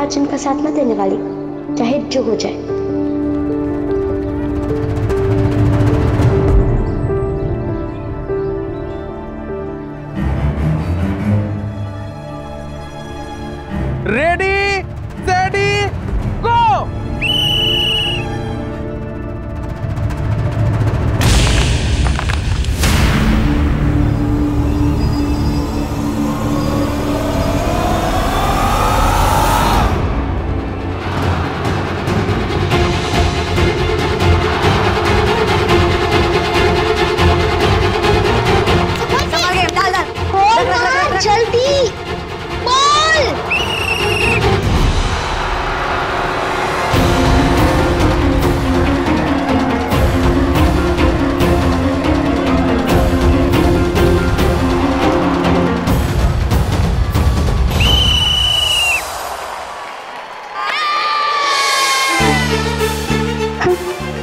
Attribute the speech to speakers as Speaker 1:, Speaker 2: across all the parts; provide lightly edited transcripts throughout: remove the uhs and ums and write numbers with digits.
Speaker 1: वचन का साथ न देने वाली, चाहे जो हो जाए।
Speaker 2: Ready steady go।
Speaker 1: जल्दी बोल।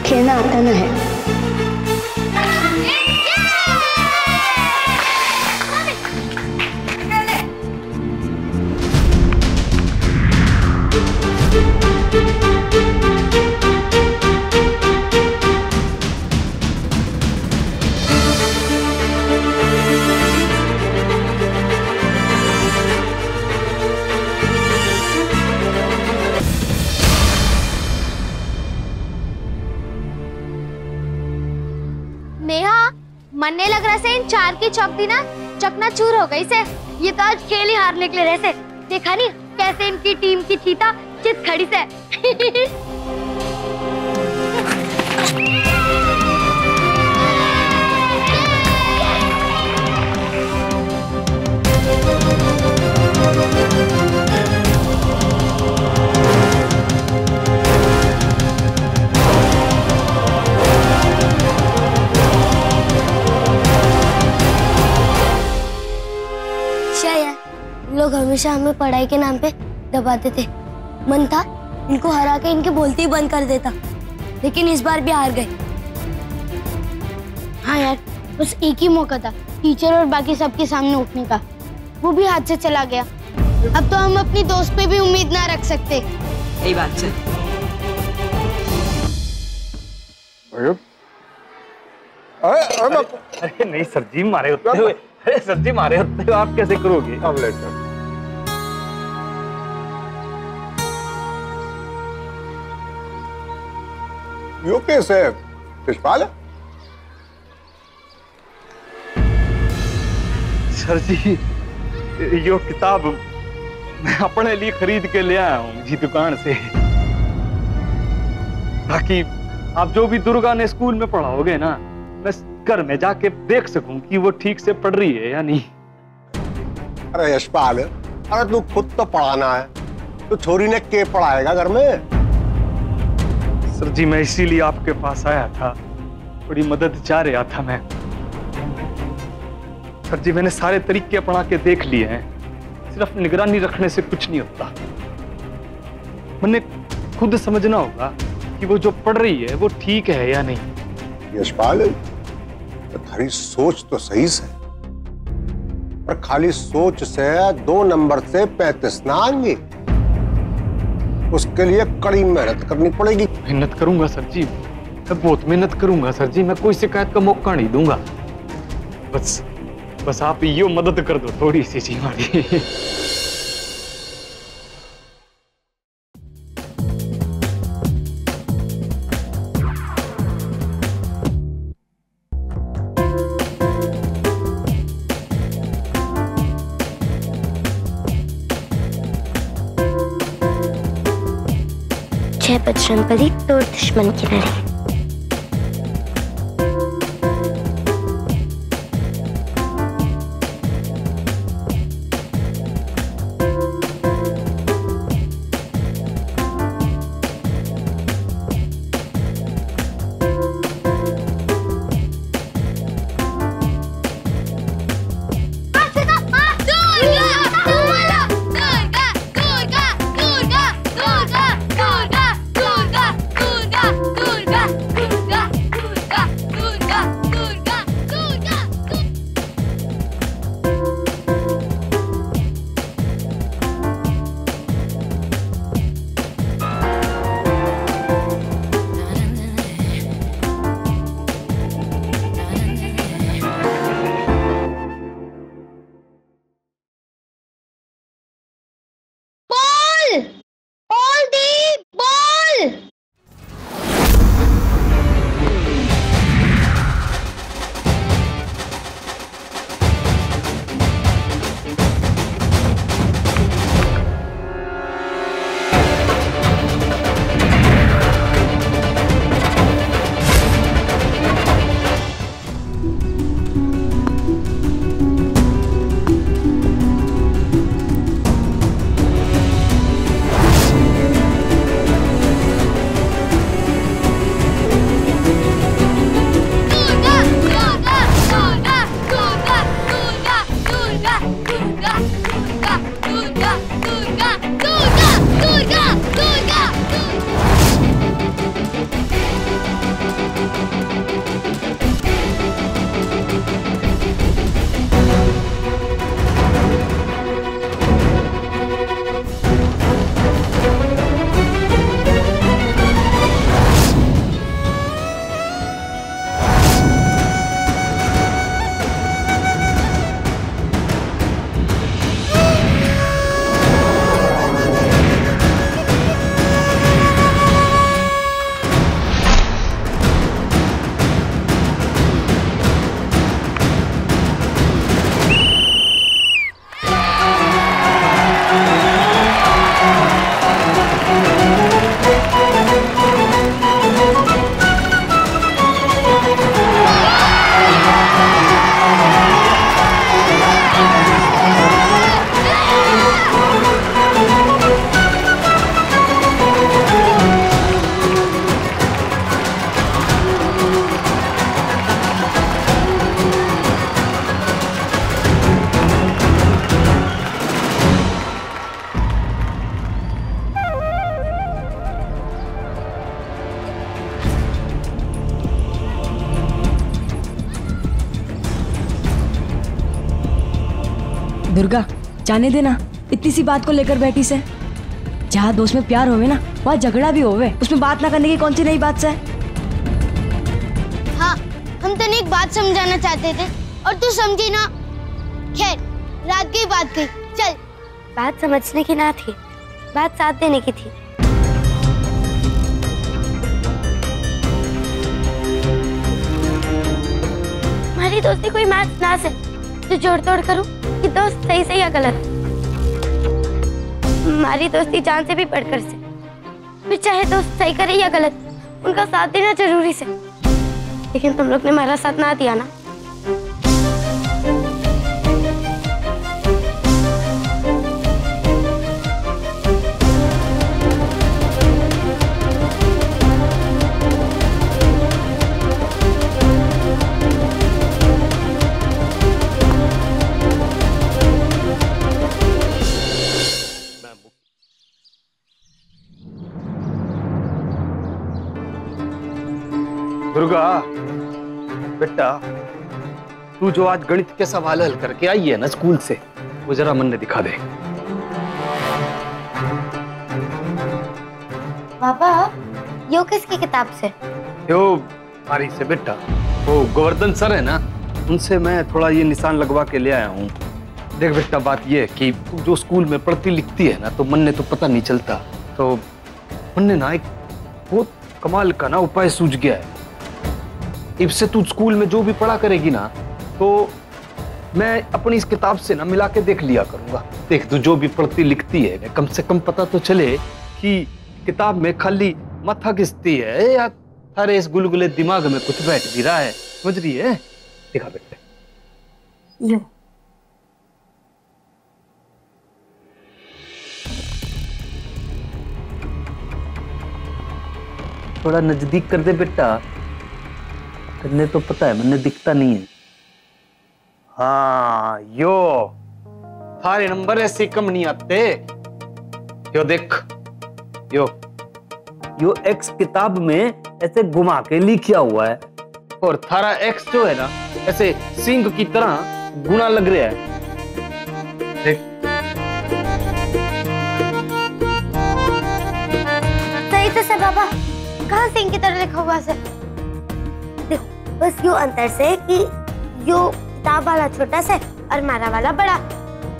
Speaker 1: खेलना आता ना है।
Speaker 3: मन नहीं लग रहा से इन 4 की चौकती ना चकनाचूर हो गई से। ये तो आज खेल ही हारने के लिए रहे से। देखा नहीं कैसे इनकी टीम की चीता चित खड़ी से।
Speaker 4: लोग हमेशा हमें पढ़ाई के नाम पे दबाते थे। मन था इनको हरा के इनके बोलते ही बंद कर देता, लेकिन इस बार भी हार गए।
Speaker 3: हाँ यार, बस एक ही मौका था टीचर और बाकी सबके सामने उठने का, वो भी हाथ से चला गया। अब तो हम अपनी दोस्त पे भी उम्मीद ना रख सकते।
Speaker 5: यही बात है।
Speaker 2: अरे नहीं सर जी, मारे होते हुए। अरे सर जी मारे होते हुए आप कैसे करोगे? अब लेकर
Speaker 6: यो केस है यशपाल।
Speaker 2: सर जी यो किताब मैं अपने लिए खरीद के ले आया हूँ जी दुकान से, ताकि आप जो भी दुर्गा ने स्कूल में पढ़ाओगे ना, मैं घर में जाके देख सकूं कि वो ठीक से पढ़ रही है या नहीं।
Speaker 6: अरे यशपाल, अरे तू खुद तो पढ़ाना है, तो छोरी ने के पढ़ाएगा घर में?
Speaker 2: सर जी मैं इसीलिए आपके पास आया था, थोड़ी मदद चाह रहा था मैं। सर जी मैंने सारे तरीके अपना के देख लिए हैं, सिर्फ निगरानी रखने से कुछ नहीं होता। मैंने खुद समझना होगा कि वो जो पढ़ रही है वो ठीक है या नहीं।
Speaker 6: यशपाल, तो थारी सोच तो सही से, पर खाली सोच से 2 नंबर से 35 ना आएंगे। उसके लिए कड़ी मेहनत करनी पड़ेगी।
Speaker 2: मेहनत करूंगा सर जी, मैं बहुत मेहनत करूंगा सर जी, मैं कोई शिकायत का मौका नहीं दूंगा। बस आप यो मदद कर दो थोड़ी सी जी हमारी।
Speaker 1: जय बजरंगबली, तोड़ दुश्मन की लड़ी।
Speaker 3: दुर्गा
Speaker 5: दुर्गा जाने देना, इतनी सी बात को लेकर बैठी से। जहाँ दोस्त में प्यार होवे ना वहाँ झगड़ा भी होवे, उसमें बात ना करने की कौन सी नई बात से।
Speaker 3: हाँ, हम तने एक बात समझाना चाहते थे और तू समझी ना। खैर, रात की बात थी, चल।
Speaker 1: बात समझने की ना थी, बात साथ देने की थी। हमारी दोस्ती कोई मैच ना से जो जोड़ तोड़ करूं कि दोस्त सही सही या गलत। हमारी दोस्ती जान से भी बढ़कर से, फिर चाहे दोस्त सही करे या गलत, उनका साथ देना जरूरी से। लेकिन तुम लोग ने हमारा साथ ना दिया ना।
Speaker 2: दुर्गा बेटा, तू जो आज गणित के सवाल हल करके आई है ना स्कूल से, वो जरा मन ने दिखा दे।
Speaker 1: पापा, यो किसकी किताब से?
Speaker 2: यो हमारी से बेटा, वो गोवर्धन सर है ना, उनसे मैं थोड़ा ये निशान लगवा के ले आया हूँ। देख बेटा, बात ये है कि तू जो स्कूल में पढ़ती लिखती है ना, तो मन ने तो पता नहीं चलता। तो मन ने ना एक बहुत कमाल का ना उपाय सूझ गया है। इससे तू स्कूल में जो भी पढ़ा करेगी ना, तो मैं अपनी इस किताब से ना मिला के देख लिया करूंगा। देख, तू जो भी पढ़ती लिखती है, कम से कम पता तो चले कि किताब में खाली माथा घिसती है या थारे इस गुलगुले दिमाग में कुछ बैठ भी रहा है। समझ रही है? दिखा बेटे।
Speaker 1: लो।
Speaker 2: थोड़ा नजदीक कर दे बेटा, करने तो पता है, मैंने दिखता नहीं है। हाँ, यो थारे नंबर ऐसे कम नहीं आते। यो देख, यो एक्स किताब में ऐसे घुमा के लिखा हुआ है, और थारा एक्स जो है ना, ऐसे सिंह की तरह गुना लग रहा है। देख,
Speaker 1: सही तो से पापा, कहाँ सिंह की तरह लिखा हुआ से? देखो, बस यो अंतर से कि यो किताब वाला छोटा से और हमारा वाला बड़ा,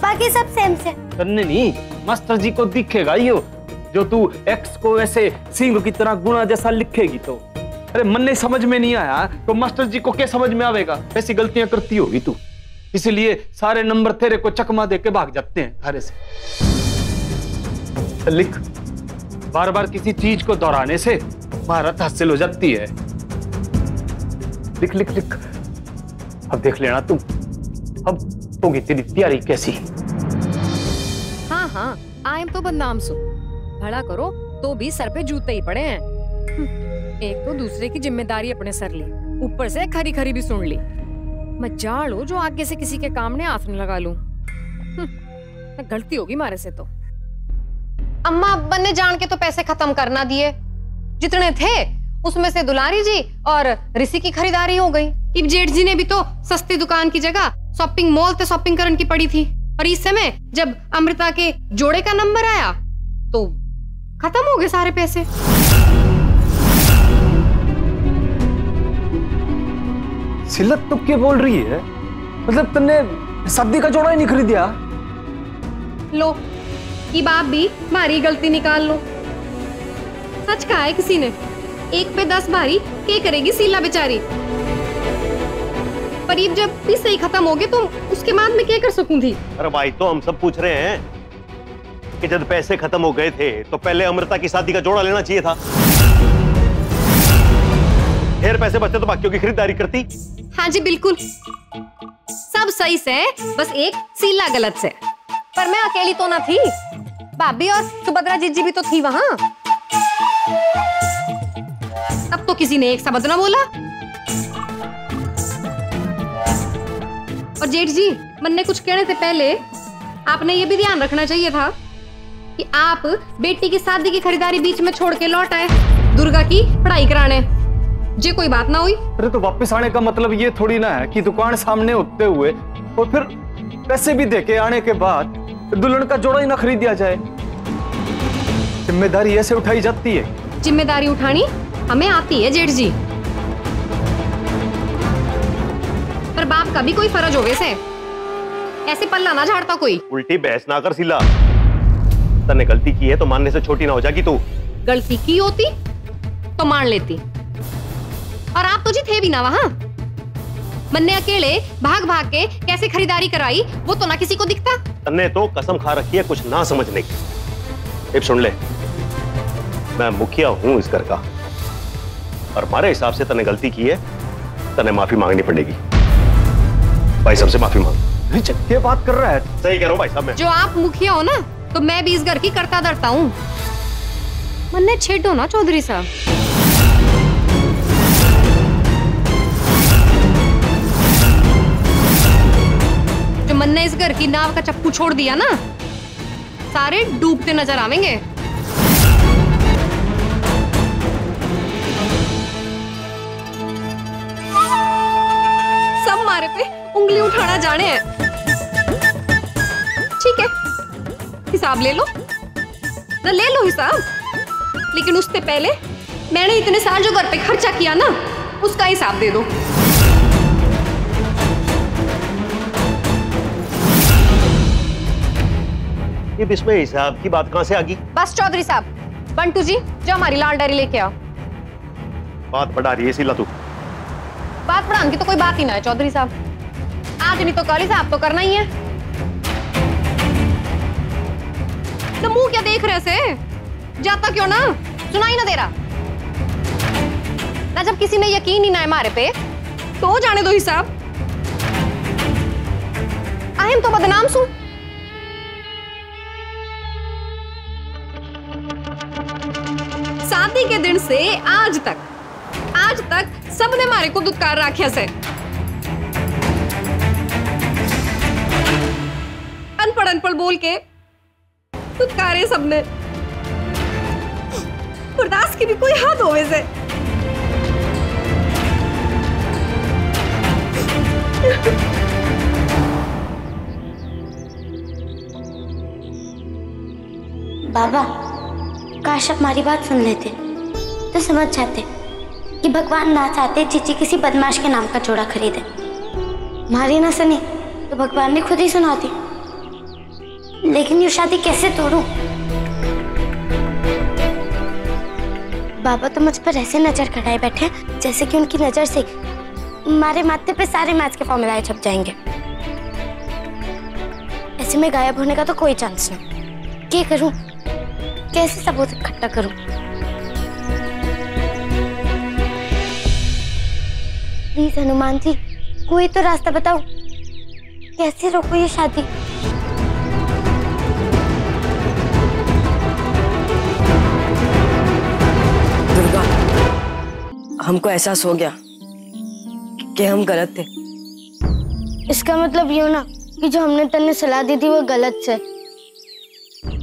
Speaker 1: बाकी सब सेम से।
Speaker 2: करने नहीं, मास्टर जी को दिखेगा यो, जो तू एक्स को ऐसे सिंह की तरह गुना जैसा लिखेगी तो। अरे मन ने समझ में नहीं आया तो मास्टर जी को क्या समझ में आवेगा? ऐसी गलतियां करती होगी तू, इसलिए सारे नंबर तेरे को चकमा दे के भाग जाते हैं थारे से। लिख, बार बार किसी चीज को दोहराने से महारत हासिल हो जाती है। लिख लिख लिख, अब देख लेना तुम, अब होगी तेरी तैयारी कैसी।
Speaker 7: हाँ हाँ, आयम तो बदनाम सु, भला करो तो भी सर पे जूते ही पड़े हैं। एक तो दूसरे की जिम्मेदारी अपने सर ली, ऊपर से खरी खरी भी सुन ली। मैं जाड़ू जो आगे से किसी के काम ने हाथ न लगा लूं। गलती होगी मारे से तो।
Speaker 8: अम्मा अब्बा ने जान के तो पैसे खत्म करना दिए, जितने थे उसमें से दुलारी जी और ऋषि की खरीदारी हो गई। इब जेठ जी ने भी तो सस्ती दुकान की जगह शॉपिंग मॉल से शॉपिंग करने की पड़ी थी। और इस समय जब अमृता के जोड़े का नंबर आया तो खत्म हो गए सारे पैसे।
Speaker 2: सिलत तो क्या बोल रही है? मतलब तुमने शादी का जोड़ा ही नहीं खरीदिया?
Speaker 8: लो, इब आप भी मारी गलती निकाल लो। सच कहा है किसी ने, एक पे 10 बारी क्या करेगी सीला बेचारी। पर ये जब पैसे ही खत्म हो गए तो उसके बाद में क्या कर सकूं थी।
Speaker 9: अरे भाई, तो हम सब पूछ रहे हैं कि जब पैसे खत्म हो गए थे तो पहले अमृता की शादी का जोड़ा लेना चाहिए था। ढेर पैसे बचते तो बाकियों की खरीदारी करती।
Speaker 8: हाँ जी बिल्कुल, सब सही से, बस एक सीला गलत से। पर मैं अकेली तो ना थी, भाभी और सुभद्रा जीजी भी तो थी वहां। तब तो किसी ने एक शब्द ना बोला। और जेठ जी, मन ने कुछ कहने से पहले आपने ये भी ध्यान रखना चाहिए था कि आप बेटी की शादी की खरीदारी बीच में छोड़ के लौट आए दुर्गा की पढ़ाई कराने। जे कोई बात ना हुई।
Speaker 2: अरे तो वापस आने का मतलब ये थोड़ी ना है कि दुकान सामने होते हुए और फिर पैसे भी देके आने के बाद दुल्हन का जोड़ा ही ना खरीद दिया जाए। जिम्मेदारी ऐसे उठाई जाती है।
Speaker 8: जिम्मेदारी उठानी हमें आती है जेठ जी, पर बाप का भी कोई फर्ज होवे से, ऐसे पल्ला ना झाड़ता कोई।
Speaker 9: उल्टी बहस ना कर सिला, तने गलती की है तो मानने से छोटी ना हो जाएगी तू।
Speaker 8: गलती की होती तो मान लेती, और आप तो जी थे भी ना वहां। मन्ने अकेले भाग भाग के कैसे खरीदारी कराई वो तो ना किसी को दिखता।
Speaker 9: तन्ने तो कसम खा रखी है कुछ ना समझने की। अब सुन ले, मैं मुखिया हूं इस घर का, और हमारे हिसाब से तने गलती की है, तने माफी मांगनी पड़ेगी। भाई साहब से माफी मांग।
Speaker 2: ये बात कर रहा है।
Speaker 9: सही कह रहा हूं भाई साहब मैं।
Speaker 8: जो आप मुखिया हो ना, तो मैं भी इस घर की करता धरता हूँ। मन्ने छेड़ो ना चौधरी साहब। जो मन्ने इस घर की नाव का चप्पू छोड़ दिया ना, सारे डूबते नजर आवेंगे। सब मारे पे उंगली उठाना जाने हैं। ठीक है, हिसाब ले लो ना, ले लो हिसाब, लेकिन उससे पहले मैंने इतने साल जो घर पे खर्चा किया ना, उसका हिसाब दे दो।
Speaker 9: ये इसमें हिसाब की बात कहां से आ गई?
Speaker 8: बस चौधरी साहब, बंटू जी जो हमारी लाल डायरी लेके आओ।
Speaker 9: बात बढ़ा रही है सिला तू।
Speaker 8: बात बढ़ाने की तो कोई बात ही ना है चौधरी साहब, आज नहीं तो कल हिसाब तो करना ही है। तो मुंह क्या देख रहे से, जाता क्यों ना, सुनाई ना दे रहा ना। जब किसी ने यकीन ही ना है हमारे पे, तो जाने दो हिसाब। अहम तो बदनाम सू। शादी के दिन से आज तक सबने मारे को दुत्कार राख्या से। अनपढ़ बोल के दुत्कारे सबने। बर्दाश्त की भी कोई हद होवे से।
Speaker 1: बाबा, काश आप हमारी बात सुन लेते तो समझ जाते कि भगवान ना चाहते चीची किसी बदमाश के नाम का जोड़ा खरीदे। हमारी ना सुनी तो भगवान ने खुद ही सुना दी। लेकिन ये शादी कैसे तोड़ूं? बाबा तो मुझ पर ऐसे नजर खड़ाए बैठे हैं जैसे कि उनकी नजर से हमारे माथे पे सारे मैच के फॉर्मूला छप जाएंगे। ऐसे में गायब होने का तो कोई चांस नहीं। क्या करूं? कैसे सबूत इकट्ठा करूं? प्लीज हनुमान जी, कोई तो रास्ता बताओ, कैसे रोको ये शादी?
Speaker 5: दुर्गा, हमको एहसास हो गया कि हम गलत थे।
Speaker 1: इसका मतलब ये ना कि जो हमने तन्ने सलाह दी थी वो गलत से।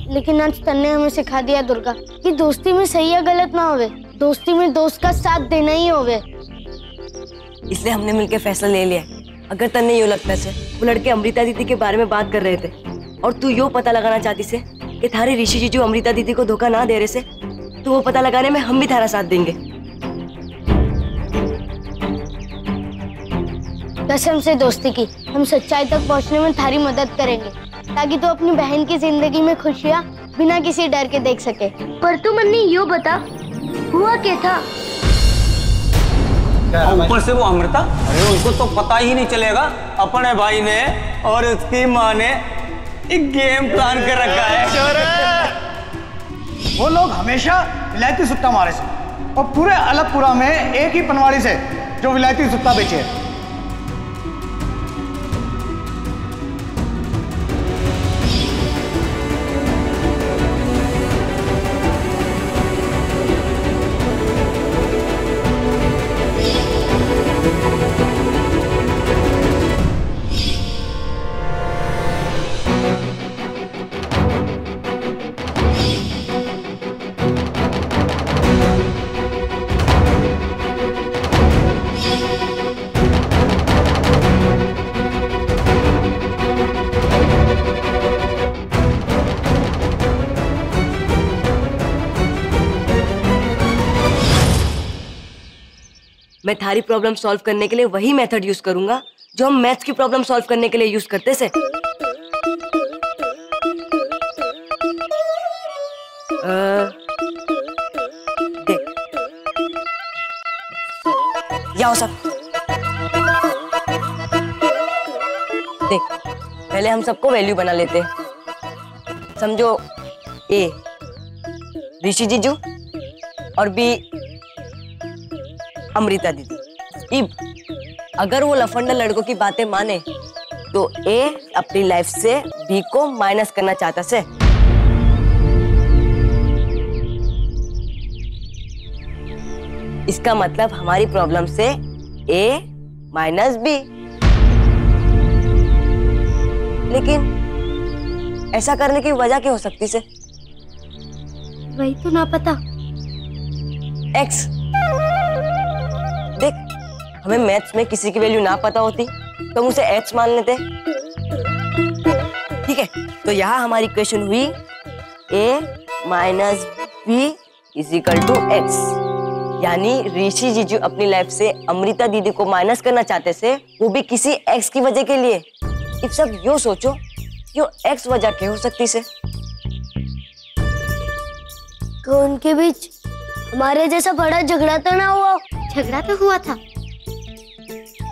Speaker 1: लेकिन आज तन्ने हमें सिखा दिया दुर्गा कि दोस्ती में सही या गलत ना होवे, दोस्ती में दोस्त का साथ देना ही होवे।
Speaker 5: इसलिए हमने मिलकर फैसला ले लिया। अगर तन्ने यो लगता से वो लड़के अमृता दीदी के बारे में बात कर रहे थे और तू यो पता लगाना चाहती से कि थारे ऋषि जी जो अमृता दीदी को धोखा ना दे रहे से, तो वो पता लगाने में हम भी थारा साथ देंगे।
Speaker 1: कसम से दोस्ती की, हम सच्चाई तक पहुंचने में थारी मदद करेंगे ताकि तू अपनी बहन की जिंदगी में खुशियां बिना किसी डर के देख सके।
Speaker 3: पर तू मन्नी यो बता, हुआ क्या था?
Speaker 10: ऊपर से वो अमृता, अरे उनको तो पता ही नहीं चलेगा अपने भाई ने और उसकी माँ ने एक गेम प्लान कर रखा है।
Speaker 11: वो लोग हमेशा विलायती सुट्टा मारे से, और पूरे अलगपुरा में एक ही पनवाड़ी से जो विलायती सुट्टा बेचे है।
Speaker 5: मैं थारी प्रॉब्लम सॉल्व करने के लिए वही मेथड यूज करूंगा जो हम मैथ्स की प्रॉब्लम सॉल्व करने के लिए यूज करते से। देख, जाओ सब। देख, पहले हम सबको वैल्यू बना लेते हैं। समझो ए ऋषि जीजू और बी अमृता दीदी। इब अगर वो लफंडा लड़कों की बातें माने तो ए अपनी लाइफ से बी को माइनस करना चाहता से। इसका मतलब हमारी प्रॉब्लम से ए माइनस बी। लेकिन ऐसा करने की वजह क्या हो सकती से?
Speaker 1: वही तो ना पता।
Speaker 5: एक्स। देख, हमें मैथ्स में किसी की वैल्यू ना पता होती तो हम उसे एक्स मान लेते। ठीक है, तो यहाँ हमारी इक्वेशन हुई a minus B is equal to X. यानी ऋषि जीजू अपनी लाइफ से अमृता दीदी को माइनस करना चाहते से, वो भी किसी एक्स की वजह के लिए। इब सब यो सोचो, यो एक्स वजह क्या हो सकती से?
Speaker 4: तो उनके बीच हमारे जैसा बड़ा झगड़ा तो ना हुआ?
Speaker 1: झगड़ा तो हुआ था,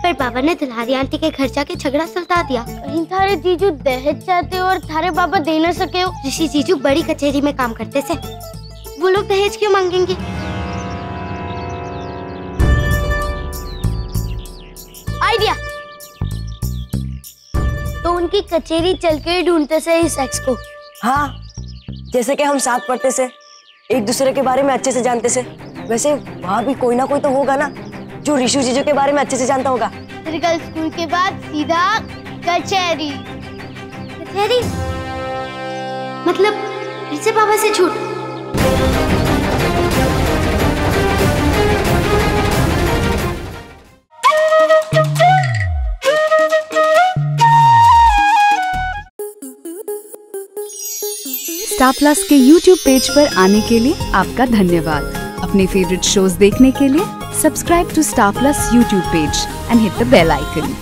Speaker 1: पर बाबा ने दुल्हारी आंटी के घर जाके झगड़ा सुलझा दिया।
Speaker 4: कहीं थारे जीजू दहेज चाहते हो और थारे बाबा दे ना सके हो?
Speaker 1: ऋषि जीजू बड़ी कचहरी में काम करते थे, वो लोग दहेज क्यों मांगेंगे?
Speaker 4: आइडिया। तो उनकी कचहरी चल के ढूंढते से इस एक्स को।
Speaker 5: हाँ, जैसे कि हम साथ पढ़ते से, एक दूसरे के बारे में अच्छे से जानते से, वैसे वहाँ भी कोई ना कोई तो होगा ना जो ऋषि जीजू के बारे में अच्छे से जानता होगा।
Speaker 4: फिर कल स्कूल के बाद सीधा कचहरी।
Speaker 1: कचहरी मतलब फिर से बाबा से झूठ?
Speaker 12: स्टार प्लस के YouTube पेज पर आने के लिए आपका धन्यवाद। अपने फेवरेट शोज देखने के लिए subscribe to Star Plus YouTube page and hit the bell icon.